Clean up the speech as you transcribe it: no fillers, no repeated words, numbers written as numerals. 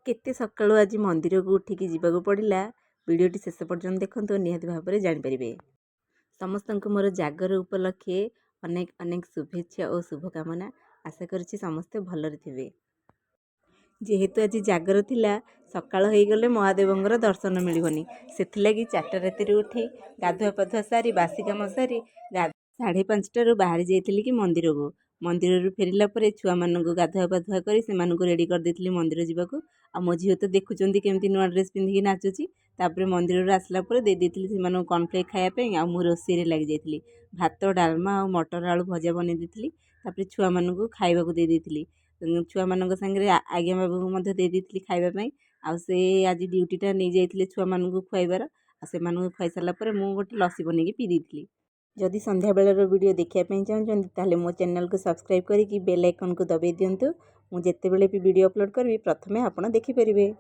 केते सकाळु आज मंदिर को उठिकी जीवाक पड़ा वीडियोटी शेष पर्यंत देखते निहाती भाव में जानीपारे। समस्त को मोर जागर उपलक्षे अनेक अनेक शुभेच्छा और शुभकामना। आशा करुच्ची समस्ते भलरे थे। जेहेतु आज जागर थिला सकाळ हो गले महादेवंर दर्शन मिलनी से 4टा राति उठी गाधुआ पाधुआ सारी बासी कम सारी 5:30 बाहरी जाइली कि मंदिर को मंदिर फेरला छुआ मान गाधुआ पाधुआ कर रेडी कर देती मंदिर जावाक। आ मो झील तो देखुं केमती नुआ ड्रेस पिंधिकी नाचुची। तापर मंदिर आसला देती से कॉर्नफ्लेक्स खायापी आ रोषे लगी जाइली। भात डालमा और मटर आलू भजा बन देती। छुआ मान खाइबा दे देती। छुआ मान सागर आज्ञा बाबू को देती खावाई। आसे आज ड्यूटीटा नहीं जाइए छुआ मान खुआबार से खुआई सारापर मुझे गोटे लस्सी बनैकी पी देती। जदि संध्या बेलर वीडियो देखिए चाहते मो चैनल को सब्सक्राइब करके बेल आइकन को दबाई दिंतु। मुझे भी वीडियो अपलोड करी प्रथमे आपण देखिपारे।